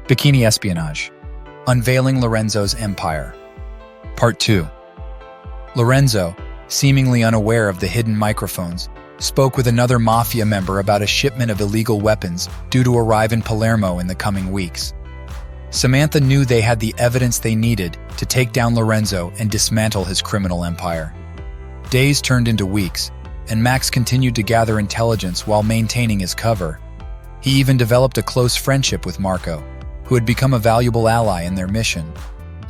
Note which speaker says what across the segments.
Speaker 1: Bikini Espionage, Unveiling Lorenzo's Empire. Part 2. Lorenzo, seemingly unaware of the hidden microphones, spoke with another mafia member about a shipment of illegal weapons due to arrive in Palermo in the coming weeks. Samantha knew they had the evidence they needed to take down Lorenzo and dismantle his criminal empire. Days turned into weeks, and Max continued to gather intelligence while maintaining his cover. He even developed a close friendship with Marco, who had become a valuable ally in their mission.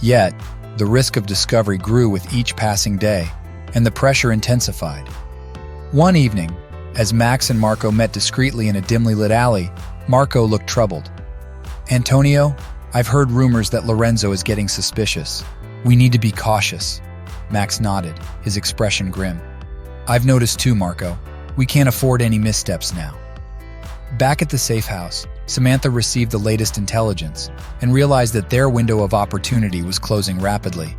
Speaker 1: Yet, the risk of discovery grew with each passing day, and the pressure intensified. One evening, as Max and Marco met discreetly in a dimly lit alley, Marco looked troubled. "Antonio, I've heard rumors that Lorenzo is getting suspicious. We need to be cautious." Max nodded, his expression grim. "I've noticed too, Marco. We can't afford any missteps now." Back at the safe house, Samantha received the latest intelligence and realized that their window of opportunity was closing rapidly.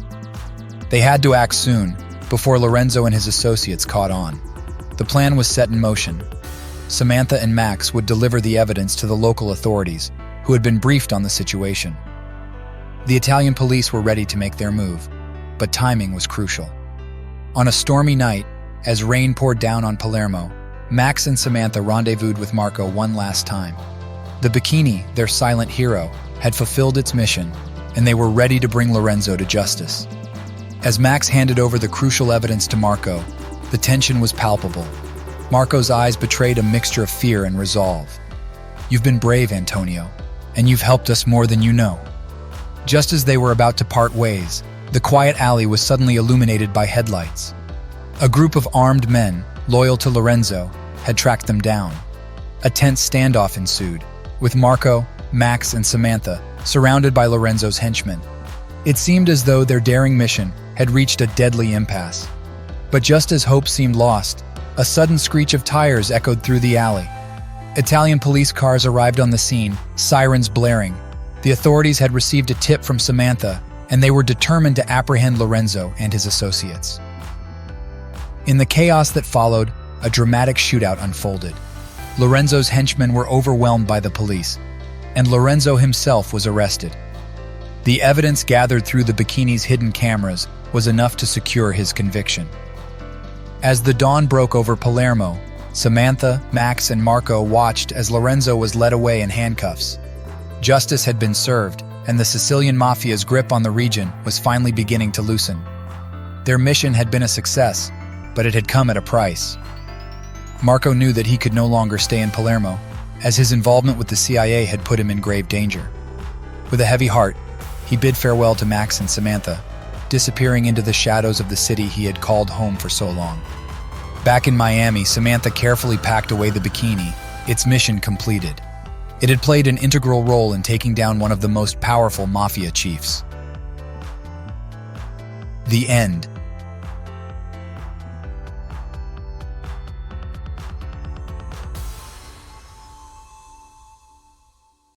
Speaker 1: They had to act soon, before Lorenzo and his associates caught on. The plan was set in motion. Samantha and Max would deliver the evidence to the local authorities, who had been briefed on the situation. The Italian police were ready to make their move, but timing was crucial. On a stormy night, as rain poured down on Palermo, Max and Samantha rendezvoused with Marco one last time. The Bikini, their silent hero, had fulfilled its mission, and they were ready to bring Lorenzo to justice. As Max handed over the crucial evidence to Marco, the tension was palpable. Marco's eyes betrayed a mixture of fear and resolve. "You've been brave, Antonio, and you've helped us more than you know." Just as they were about to part ways, the quiet alley was suddenly illuminated by headlights. A group of armed men, loyal to Lorenzo, had tracked them down. A tense standoff ensued, with Marco, Max, and Samantha surrounded by Lorenzo's henchmen. It seemed as though their daring mission had reached a deadly impasse. But just as hope seemed lost, a sudden screech of tires echoed through the alley. Italian police cars arrived on the scene, sirens blaring. The authorities had received a tip from Samantha, and they were determined to apprehend Lorenzo and his associates. In the chaos that followed, a dramatic shootout unfolded. Lorenzo's henchmen were overwhelmed by the police, and Lorenzo himself was arrested. The evidence gathered through the Bikini's hidden cameras was enough to secure his conviction. As the dawn broke over Palermo, Samantha, Max, and Marco watched as Lorenzo was led away in handcuffs. Justice had been served, and the Sicilian mafia's grip on the region was finally beginning to loosen. Their mission had been a success, but it had come at a price. Marco knew that he could no longer stay in Palermo, as his involvement with the CIA had put him in grave danger. With a heavy heart, he bid farewell to Max and Samantha, disappearing into the shadows of the city he had called home for so long. Back in Miami, Samantha carefully packed away the Bikini, its mission completed. It had played an integral role in taking down one of the most powerful mafia chiefs. The end.